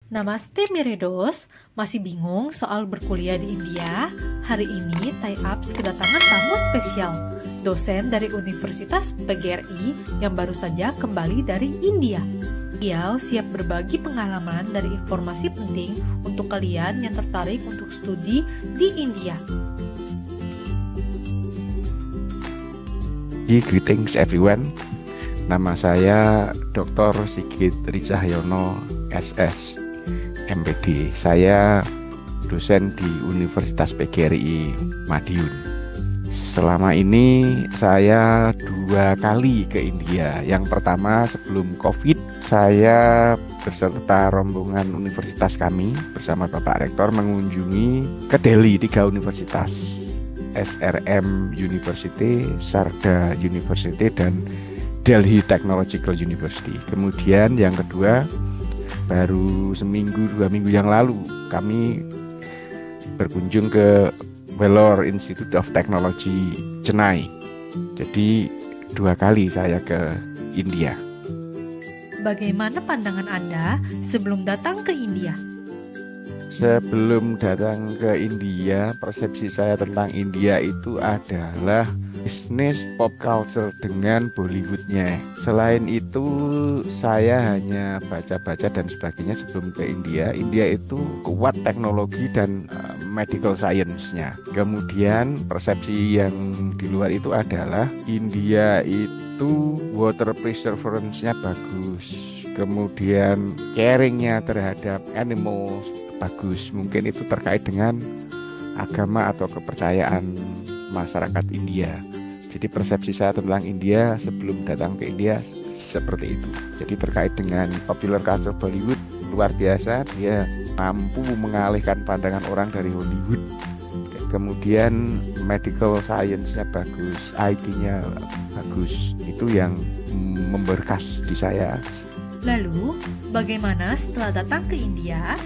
Namaste Miredos, masih bingung soal berkuliah di India? Hari ini TIAPS kedatangan tamu spesial, dosen dari Universitas PGRI yang baru saja kembali dari India. Beliau siap berbagi pengalaman dari informasi penting untuk kalian yang tertarik untuk studi di India. Greetings everyone. Nama saya Dr. Sigit Rizahyono SS MPD. Saya dosen di Universitas PGRI Madiun. Selama ini saya 2 kali ke India. Yang pertama sebelum COVID, saya berserta rombongan universitas kami bersama Bapak Rektor mengunjungi ke Delhi 3 universitas. SRM University, Sardar University, dan Delhi Technological University. Kemudian yang kedua, baru 1-2 minggu yang lalu kami berkunjung ke Vellore Institute of Technology, Chennai. Jadi 2 kali saya ke India. Bagaimana pandangan Anda sebelum datang ke India? Sebelum datang ke India, persepsi saya tentang India itu adalah bisnis pop culture dengan Bollywoodnya. Selain itu, saya hanya baca-baca dan sebagainya sebelum ke India. India itu kuat teknologi dan medical science-nya. Kemudian persepsi yang di luar itu adalah India itu water preservance-nya bagus. Kemudian caring-nya terhadap animals bagus. Mungkin itu terkait dengan agama atau kepercayaan masyarakat India. Jadi persepsi saya tentang India sebelum datang ke India seperti itu. Jadi terkait dengan popular culture Bollywood, luar biasa. Dia mampu mengalihkan pandangan orang dari Hollywood. Kemudian medical science-nya bagus, IT-nya bagus. Itu yang memberkas di saya. Lalu, bagaimana setelah datang ke India?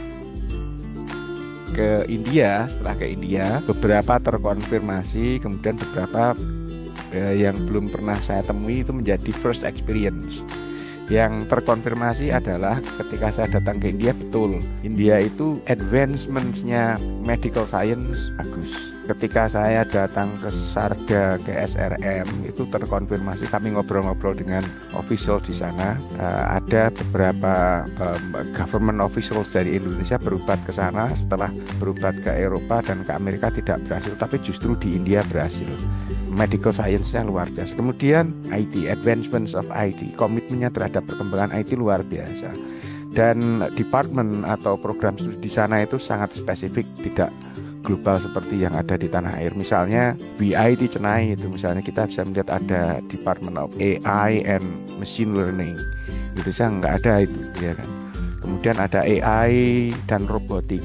Setelah ke India, beberapa terkonfirmasi, kemudian beberapa yang belum pernah saya temui itu menjadi first experience. Yang terkonfirmasi adalah ketika saya datang ke India, betul, India itu advancements-nya medical science bagus. Ketika saya datang ke Sarda, ke SRM, itu terkonfirmasi, kami ngobrol-ngobrol dengan official di sana. Ada beberapa government officials dari Indonesia berobat ke sana, setelah berobat ke Eropa dan ke Amerika tidak berhasil, tapi justru di India berhasil. Medical science-nya luar biasa. Kemudian IT, advancements of IT, komitmennya terhadap perkembangan IT luar biasa. Dan department atau program studi di sana itu sangat spesifik, tidak global seperti yang ada di tanah air. Misalnya BIT Chennai itu, misalnya kita bisa melihat ada Department of AI and Machine Learning. Indonesia nggak ada itu, ya kan. Kemudian ada AI dan robotik.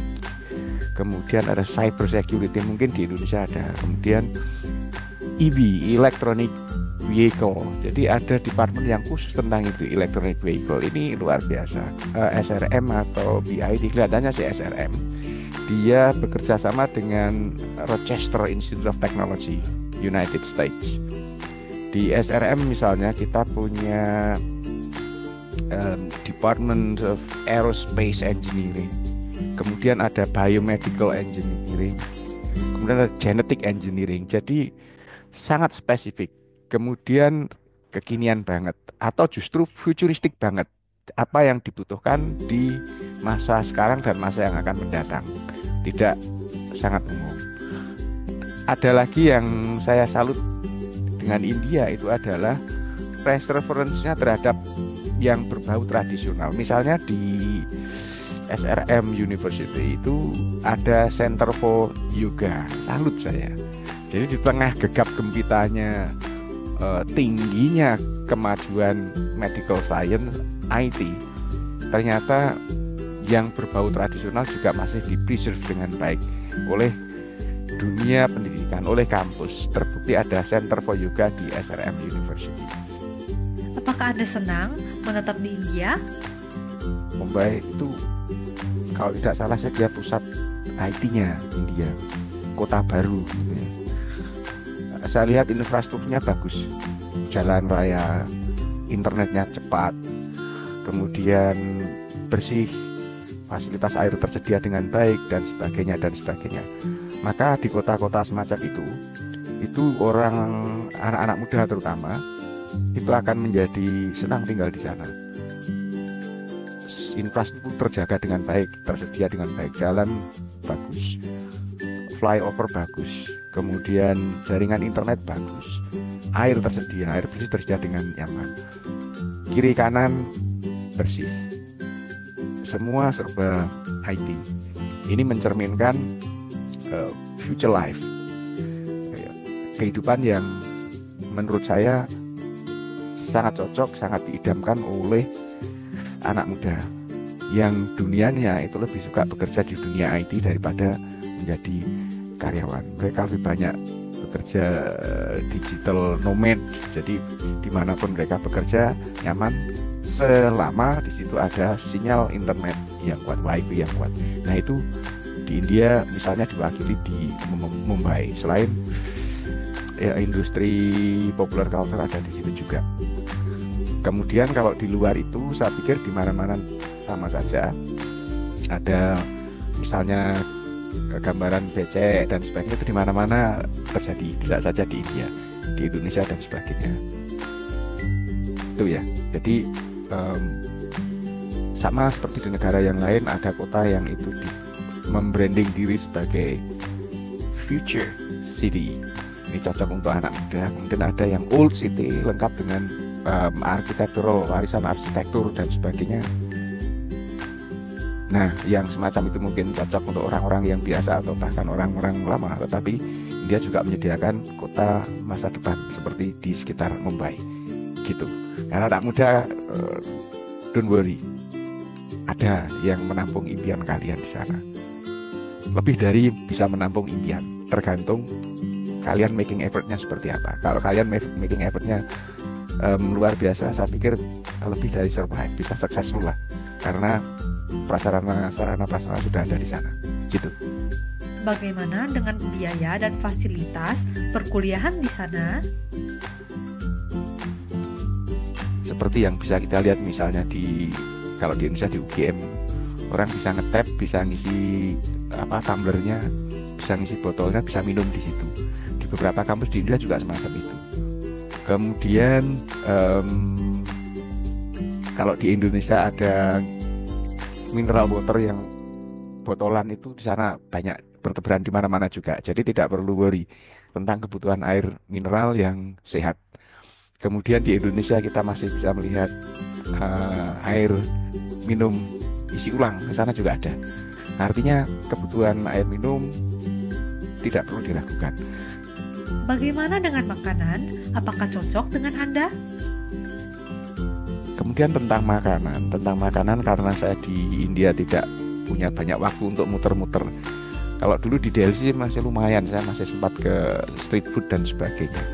Kemudian ada cyber security, mungkin di Indonesia ada. Kemudian EV, electronic vehicle. Jadi ada departemen yang khusus tentang itu, electronic vehicle. Ini luar biasa. SRM atau BIT, kelihatannya sih SRM. Dia bekerja sama dengan Rochester Institute of Technology, United States. Di SRM misalnya kita punya Department of Aerospace Engineering. Kemudian ada Biomedical Engineering. Kemudian ada Genetic Engineering. Jadi sangat spesifik. Kemudian kekinian banget atau justru futuristik banget. Apa yang dibutuhkan di masa sekarang dan masa yang akan mendatang. Tidak sangat umum. Ada lagi yang saya salut dengan India, itu adalah preference-nya terhadap yang berbau tradisional. Misalnya di SRM University itu ada Center for Yoga. Salut saya. Jadi di tengah gegap gempitanya tingginya kemajuan medical science, IT, ternyata yang berbau tradisional juga masih di-preserve dengan baik oleh dunia pendidikan, oleh kampus. Terbukti ada Center for Yoga di SRM University. Apakah Anda senang menetap di India? Mumbai itu, kalau tidak salah saya pusat IT-nya India, kota baru. Saya lihat infrastrukturnya bagus, jalan raya, internetnya cepat, kemudian bersih, fasilitas air tersedia dengan baik dan sebagainya dan sebagainya. Maka di kota-kota semacam itu orang anak-anak muda terutama itu akan menjadi senang tinggal di sana. Infrastruktur terjaga dengan baik, tersedia dengan baik, jalan bagus, flyover bagus, kemudian jaringan internet bagus, air tersedia, air bersih tersedia dengan nyaman, kiri kanan bersih, semua serba IT. Ini mencerminkan future life, kehidupan yang menurut saya sangat cocok, sangat diidamkan oleh anak muda yang dunianya itu lebih suka bekerja di dunia IT daripada menjadi karyawan. Mereka lebih banyak bekerja digital nomad, jadi dimanapun mereka bekerja nyaman selama di situ ada sinyal internet yang kuat, wifi yang kuat. Nah itu di India misalnya diwakili di Mumbai. Selain ya, industri popular culture ada di situ juga. Kemudian kalau di luar itu saya pikir di mana-mana sama saja. Ada misalnya gambaran becek dan sebagainya, itu di mana-mana terjadi, tidak saja di India, di Indonesia dan sebagainya. Itu ya. Jadi sama seperti di negara yang lain, ada kota yang itu membranding diri sebagai future city. Ini cocok untuk anak muda. Kemudian ada yang old city, lengkap dengan arsitektur, warisan arsitektur dan sebagainya. Nah, yang semacam itu mungkin cocok untuk orang-orang yang biasa atau bahkan orang-orang lama. Tetapi dia juga menyediakan kota masa depan seperti di sekitar Mumbai, gitu. Karena anak muda, don't worry, ada yang menampung impian kalian di sana. Lebih dari bisa menampung impian, tergantung kalian making effortnya seperti apa. Kalau kalian making effortnya luar biasa, saya pikir lebih dari survive, bisa successful lah, karena sarana prasarana sudah ada di sana, gitu. Bagaimana dengan biaya dan fasilitas perkuliahan di sana? Seperti yang bisa kita lihat misalnya kalau di Indonesia di UGM, orang bisa ngetap, bisa ngisi tumblernya, bisa ngisi botolnya, bisa minum di situ. Di beberapa kampus di India juga semacam itu. Kemudian kalau di Indonesia ada mineral water yang botolan, itu di sana banyak bertebaran di mana-mana juga. Jadi tidak perlu worry tentang kebutuhan air mineral yang sehat. Kemudian di Indonesia kita masih bisa melihat air minum isi ulang, di sana juga ada. Artinya kebutuhan air minum tidak perlu diragukan. Bagaimana dengan makanan? Apakah cocok dengan Anda? Kemudian tentang makanan karena saya di India tidak punya banyak waktu untuk muter-muter. Kalau dulu di Delhi masih lumayan, saya masih sempat ke street food dan sebagainya.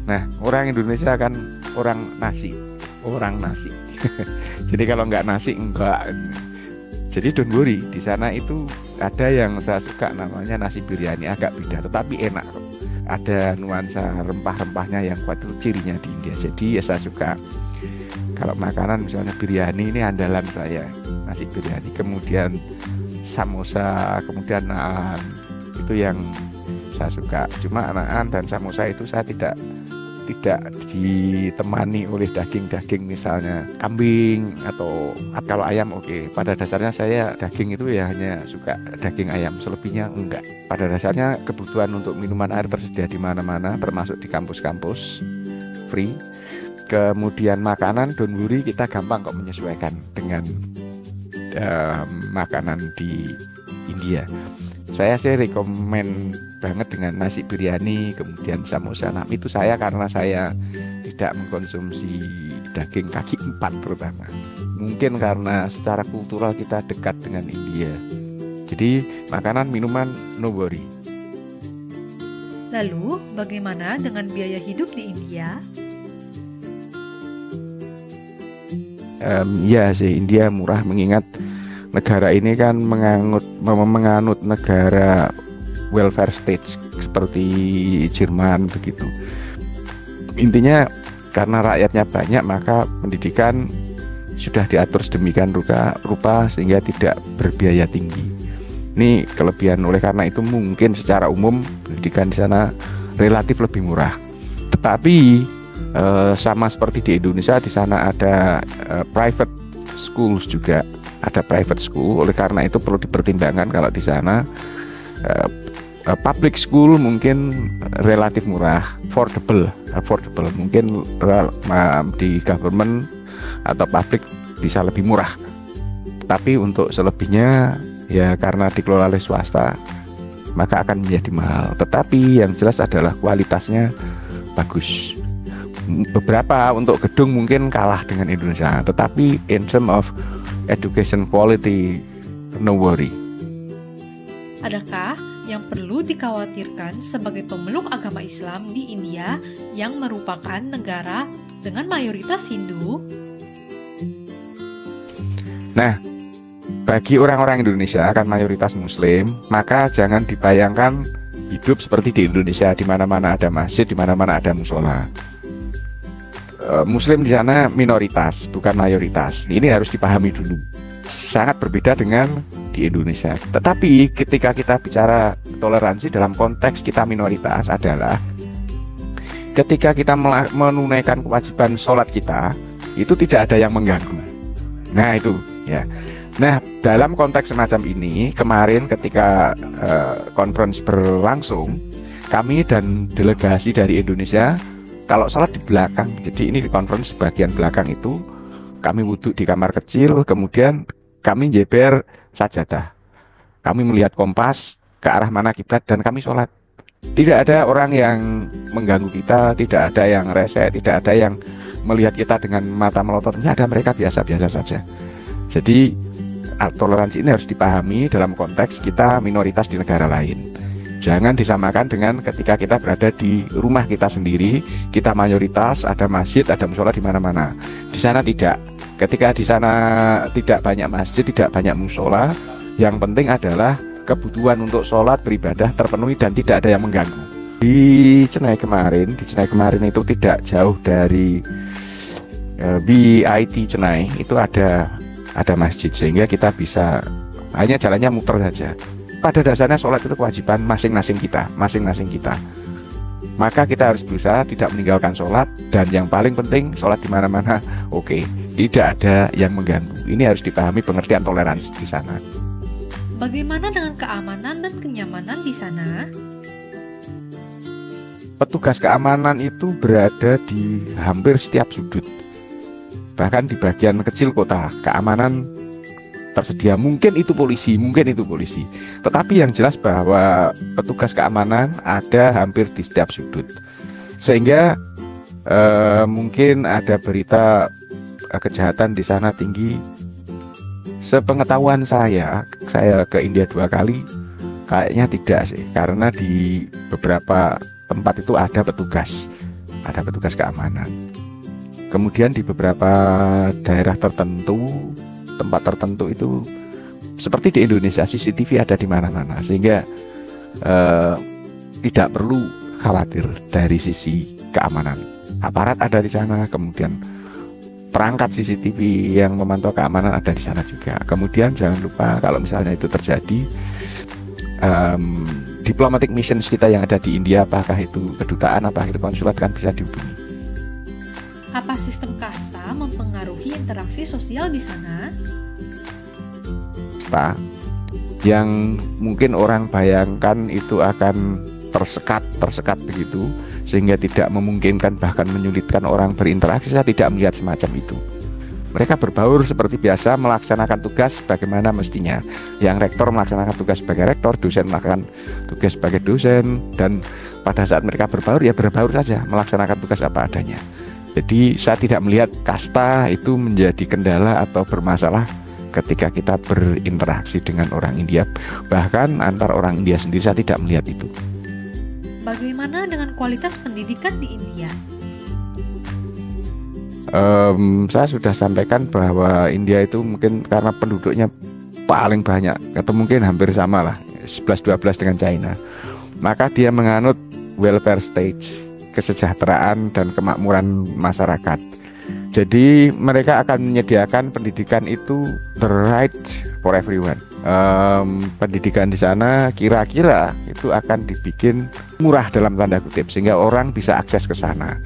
Nah, orang Indonesia kan orang nasi. Jadi kalau nggak nasi enggak. Jadi don't worry, di sana itu ada yang saya suka namanya nasi biryani, agak beda tetapi enak. Ada nuansa rempah-rempahnya yang kuat, itu cirinya di India. Jadi ya saya suka. Kalau makanan misalnya biryani, ini andalan saya, nasi biryani. Kemudian samosa, kemudian naan, itu yang saya suka. Cuma naan dan samosa itu saya tidak ditemani oleh daging-daging misalnya kambing atau kalau ayam oke. Pada dasarnya saya daging itu ya hanya suka daging ayam, selebihnya enggak. Pada dasarnya kebutuhan untuk minuman air tersedia di mana-mana, termasuk di kampus-kampus free. Kemudian makanan, don't worry, kita gampang kok menyesuaikan dengan makanan di India. Saya sih rekomen banget dengan nasi biryani, kemudian samosa. Nah, itu saya karena saya tidak mengkonsumsi daging kaki empat terutama. Mungkin karena secara kultural kita dekat dengan India. Jadi makanan, minuman, no worry. Lalu, bagaimana dengan biaya hidup di India? Ya sih, India murah, mengingat negara ini kan menganut negara welfare state seperti Jerman begitu. Intinya karena rakyatnya banyak, maka pendidikan sudah diatur sedemikian rupa sehingga tidak berbiaya tinggi. Ini kelebihan. Oleh karena itu mungkin secara umum pendidikan di sana relatif lebih murah. Tetapi sama seperti di Indonesia, di sana ada private schools juga, ada private school. Oleh karena itu perlu dipertimbangkan kalau di sana public school mungkin relatif murah, affordable. Mungkin di government atau public bisa lebih murah. Tapi untuk selebihnya ya karena dikelola oleh swasta maka akan menjadi mahal. Tetapi yang jelas adalah kualitasnya bagus. Beberapa untuk gedung mungkin kalah dengan Indonesia, tetapi in term of education quality, no worry. Adakah yang perlu dikhawatirkan sebagai pemeluk agama Islam di India yang merupakan negara dengan mayoritas Hindu? Nah, bagi orang-orang Indonesia kan mayoritas Muslim, maka jangan dibayangkan hidup seperti di Indonesia, di mana-mana ada masjid, di mana-mana ada musola. Muslim di sana minoritas, bukan mayoritas. Ini harus dipahami dulu. Sangat berbeda dengan di Indonesia. Tetapi ketika kita bicara toleransi dalam konteks kita minoritas adalah ketika kita menunaikan kewajiban sholat kita, itu tidak ada yang mengganggu. Nah itu ya. Nah dalam konteks semacam ini, kemarin ketika conference berlangsung, kami dan delegasi dari Indonesia kalau sholat di belakang, jadi ini di conference bagian belakang itu kami wudhu di kamar kecil, kemudian kami jeber sajadah. Kami melihat kompas ke arah mana kiblat dan kami sholat. Tidak ada orang yang mengganggu kita, tidak ada yang rese, tidak ada yang melihat kita dengan mata melotot. Tidak ada, mereka biasa-biasa saja. Jadi toleransi ini harus dipahami dalam konteks kita minoritas di negara lain. Jangan disamakan dengan ketika kita berada di rumah kita sendiri, kita mayoritas, ada masjid, ada musola di mana-mana. Di sana tidak. Ketika di sana tidak banyak masjid, tidak banyak musola, yang penting adalah kebutuhan untuk sholat beribadah terpenuhi dan tidak ada yang mengganggu. Di Chennai kemarin itu tidak jauh dari BIT Chennai itu ada masjid sehingga kita bisa hanya jalannya muter saja. Pada dasarnya sholat itu kewajiban masing-masing kita. Maka kita harus berusaha tidak meninggalkan sholat, dan yang paling penting sholat di mana-mana oke, tidak ada yang mengganggu. Ini harus dipahami pengertian toleransi di sana. Bagaimana dengan keamanan dan kenyamanan di sana? Petugas keamanan itu berada di hampir setiap sudut. Bahkan di bagian kecil kota, keamanan tersedia. Mungkin itu polisi. Tetapi yang jelas bahwa petugas keamanan ada hampir di setiap sudut. Sehingga mungkin ada berita kejahatan di sana tinggi. Sepengetahuan saya ke India 2 kali, kayaknya tidak sih. Karena di beberapa tempat itu ada petugas keamanan. Kemudian di beberapa daerah tertentu, tempat tertentu itu seperti di Indonesia, CCTV ada di mana-mana, sehingga tidak perlu khawatir dari sisi keamanan. Aparat ada di sana, kemudian perangkat CCTV yang memantau keamanan ada di sana juga. Kemudian jangan lupa kalau misalnya itu terjadi, diplomatic missions kita yang ada di India, apakah itu kedutaan, apakah itu konsulat, kan bisa dihubungi. Apa sistem kasta mempengaruhi interaksi sosial di sana? Yang mungkin orang bayangkan itu akan tersekat begitu sehingga tidak memungkinkan bahkan menyulitkan orang berinteraksi. Saya tidak melihat semacam itu. Mereka berbaur seperti biasa, melaksanakan tugas bagaimana mestinya. Yang rektor melaksanakan tugas sebagai rektor, dosen melaksanakan tugas sebagai dosen, dan pada saat mereka berbaur ya berbaur saja, melaksanakan tugas apa adanya. Jadi saya tidak melihat kasta itu menjadi kendala atau bermasalah ketika kita berinteraksi dengan orang India. Bahkan antar orang India sendiri saya tidak melihat itu. Bagaimana dengan kualitas pendidikan di India? Saya sudah sampaikan bahwa India itu mungkin karena penduduknya paling banyak, atau mungkin hampir sama lah, 11-12 dengan China. Maka dia menganut welfare state, kesejahteraan dan kemakmuran masyarakat. Jadi mereka akan menyediakan pendidikan itu the right for everyone. Pendidikan di sana kira-kira itu akan dibikin murah dalam tanda kutip sehingga orang bisa akses ke sana.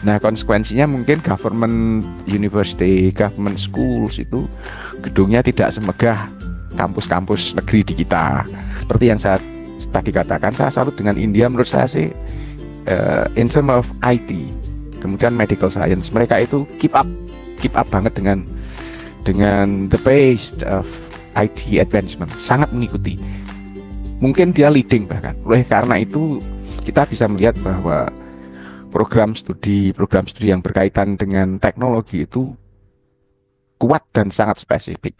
Nah, konsekuensinya mungkin government university, government schools itu gedungnya tidak semegah kampus-kampus negeri di kita. Seperti yang saya tadi katakan, saya salut dengan India. Menurut saya sih in terms of IT, kemudian medical science, mereka itu keep up banget dengan the pace of IT advancement, sangat mengikuti. Mungkin dia leading bahkan. Oleh karena itu kita bisa melihat bahwa program studi yang berkaitan dengan teknologi itu kuat dan sangat spesifik.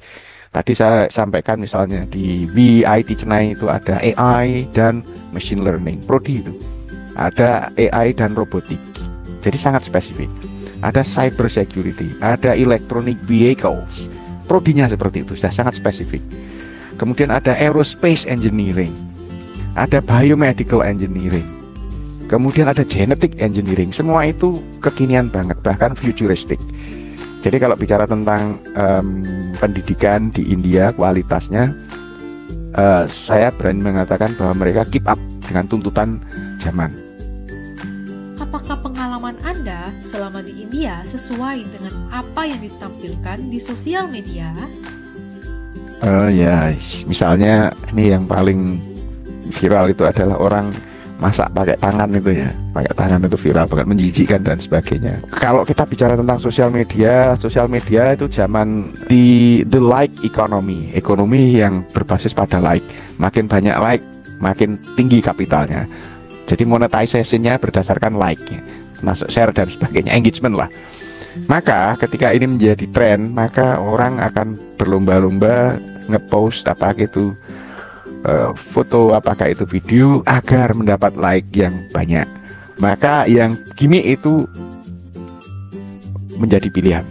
Tadi saya sampaikan misalnya di VIT Chennai itu ada AI dan machine learning, prodi itu. Ada AI dan robotik. Jadi sangat spesifik. Ada cyber security, ada electronic vehicles. Prodinya seperti itu, sudah sangat spesifik. Kemudian ada aerospace engineering, ada biomedical engineering, kemudian ada genetic engineering. Semua itu kekinian banget, bahkan futuristic. Jadi kalau bicara tentang pendidikan di India, kualitasnya, saya berani mengatakan bahwa mereka keep up dengan tuntutan zaman. Apakah pengalaman Anda selama di India sesuai dengan apa yang ditampilkan di sosial media? Ya, misalnya ini yang paling viral itu adalah orang masak pakai tangan itu ya, pakai tangan itu viral banget, menjijikkan dan sebagainya. Kalau kita bicara tentang sosial media itu zaman the like economy, ekonomi yang berbasis pada like. Makin banyak like, makin tinggi kapitalnya. Jadi monetization-nya berdasarkan like, masuk share dan sebagainya, engagement lah. Maka ketika ini menjadi tren, maka orang akan berlomba-lomba ngepost apa gitu, foto apakah itu video agar mendapat like yang banyak. Maka yang gimmick itu menjadi pilihan.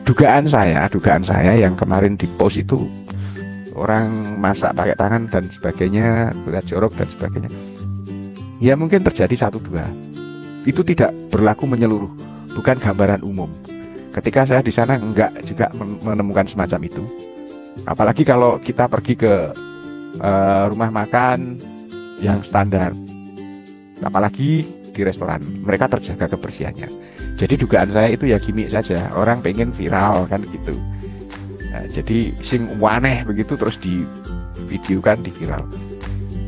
Dugaan saya yang kemarin di post itu orang masak pakai tangan dan sebagainya, lihat jorok dan sebagainya. Ya mungkin terjadi 1-2. Itu tidak berlaku menyeluruh, bukan gambaran umum. Ketika saya di sana enggak juga menemukan semacam itu. Apalagi kalau kita pergi ke rumah makan yang standar, apalagi di restoran, mereka terjaga kebersihannya. Jadi dugaan saya itu ya gimmick saja, orang pengen viral kan gitu. Nah, jadi sing waneh begitu terus di videokan, di viral.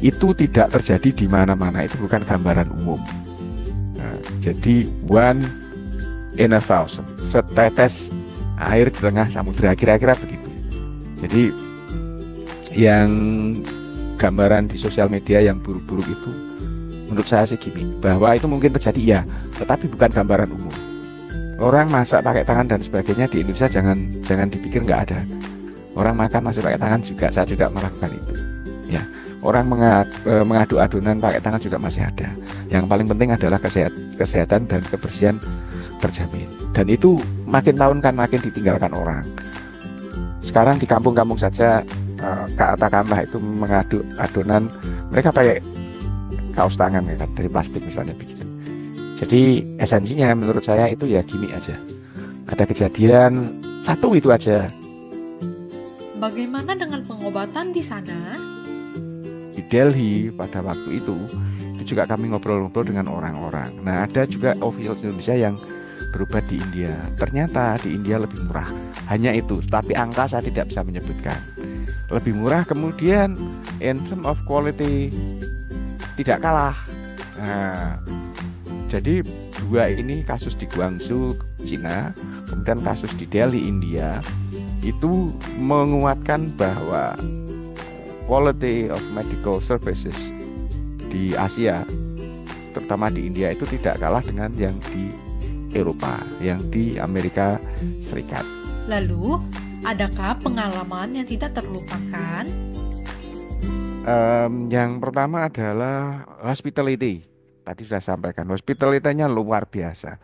Itu tidak terjadi di mana-mana, itu bukan gambaran umum. Nah, jadi one in a thousand, setetes air di tengah samudera, kira-kira begitu. Jadi yang gambaran di sosial media yang buruk-buruk itu menurut saya sih gini, bahwa itu mungkin terjadi ya, tetapi bukan gambaran umum. Orang masak pakai tangan dan sebagainya di Indonesia jangan dipikir nggak ada. Orang makan masih pakai tangan juga, saya juga melakukan itu. Ya, orang mengadu adonan pakai tangan juga masih ada. Yang paling penting adalah kesehatan dan kebersihan terjamin. Dan itu makin tahun kan makin ditinggalkan orang. Sekarang di kampung-kampung saja, katakanlah itu mengadu adonan, mereka pakai kaos tangan ya kan, dari plastik misalnya begitu. Jadi esensinya menurut saya itu ya gimmick aja. Ada kejadian satu itu aja. Bagaimana dengan pengobatan di sana? Di Delhi pada waktu itu juga kami ngobrol-ngobrol dengan orang-orang. Nah, ada juga official Indonesia yang berobat di India. Ternyata di India lebih murah. Hanya itu, tapi angka saya tidak bisa menyebutkan. Lebih murah, kemudian in terms of quality tidak kalah. Nah, jadi dua ini kasus di Guangzhou, Cina, kemudian kasus di Delhi, India, itu menguatkan bahwa quality of medical services di Asia, terutama di India, itu tidak kalah dengan yang di Eropa, yang di Amerika Serikat. Lalu, adakah pengalaman yang tidak terlupakan? Yang pertama adalah hospitality. Tadi sudah sampaikan, hospitality-nya luar biasa.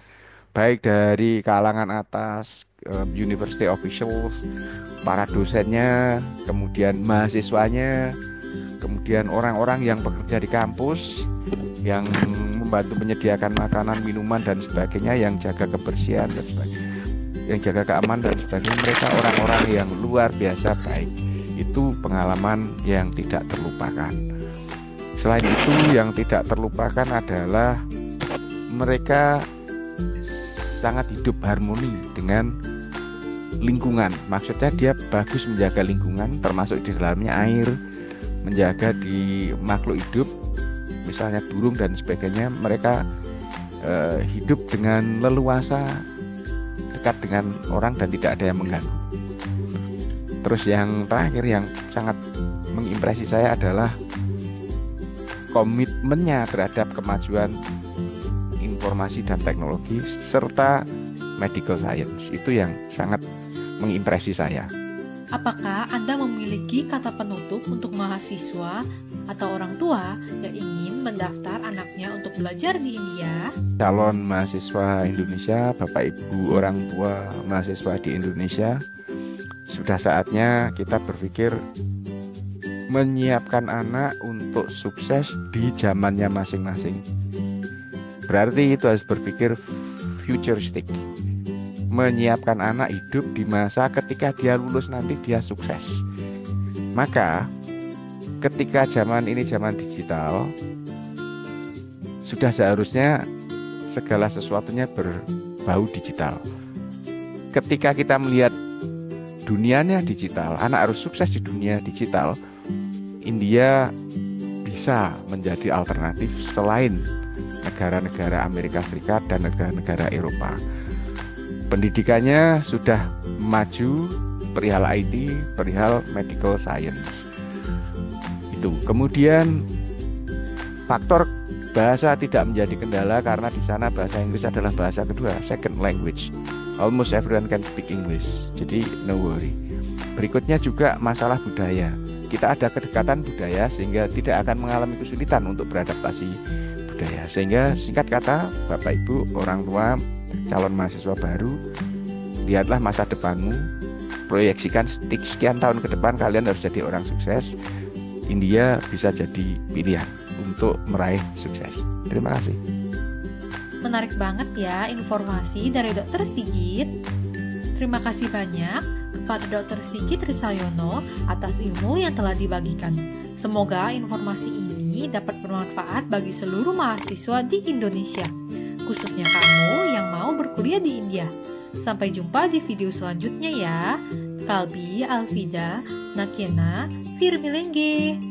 Baik dari kalangan atas, university officials, para dosennya, kemudian mahasiswanya, kemudian orang-orang yang bekerja di kampus, yang membantu menyediakan makanan, minuman dan sebagainya, yang jaga kebersihan dan sebagainya. yang jaga keamanan dan sebagainya, mereka orang-orang yang luar biasa baik. Itu pengalaman yang tidak terlupakan. Selain itu, yang tidak terlupakan adalah mereka sangat hidup harmoni dengan lingkungan. Maksudnya dia bagus menjaga lingkungan, termasuk di dalamnya air, menjaga di makhluk hidup, misalnya burung dan sebagainya. Mereka hidup dengan leluasa, dekat dengan orang dan tidak ada yang mengganggu. Terus yang terakhir yang sangat mengimpresi saya adalah komitmennya terhadap kemajuan informasi dan teknologi serta medical science. Itu yang sangat mengimpresi saya. Apakah Anda memiliki kata penutup untuk mahasiswa atau orang tua yang ingin mendaftar anaknya untuk belajar di India? Calon mahasiswa Indonesia, Bapak Ibu orang tua mahasiswa di Indonesia, sudah saatnya kita berpikir menyiapkan anak untuk sukses di zamannya masing-masing. Berarti itu harus berpikir futuristik. Menyiapkan anak hidup di masa ketika dia lulus nanti dia sukses. Maka ketika zaman ini zaman digital, sudah seharusnya segala sesuatunya berbau digital. Ketika kita melihat dunianya digital, anak harus sukses di dunia digital, India bisa menjadi alternatif selain negara-negara Amerika Serikat dan negara-negara Eropa. Pendidikannya sudah maju perihal IT, perihal medical science. Itu. Kemudian faktor bahasa tidak menjadi kendala karena di sana bahasa Inggris adalah bahasa kedua, second language. Almost everyone can speak English. Jadi no worry. Berikutnya juga masalah budaya. Kita ada kedekatan budaya sehingga tidak akan mengalami kesulitan untuk beradaptasi budaya. Sehingga singkat kata, Bapak Ibu, orang tua, calon mahasiswa baru, lihatlah masa depanmu, proyeksikan sekian tahun ke depan kalian harus jadi orang sukses. India bisa jadi pilihan untuk meraih sukses. Terima kasih. Menarik banget ya informasi dari Dr. Sigit. Terima kasih banyak kepada Dr. Sigit Risayono atas ilmu yang telah dibagikan. Semoga informasi ini dapat bermanfaat bagi seluruh mahasiswa di Indonesia, khususnya kamu yang mau berkuliah di India. Sampai jumpa di video selanjutnya ya. Kalbi, Alvida, Nakena, Firmilengge.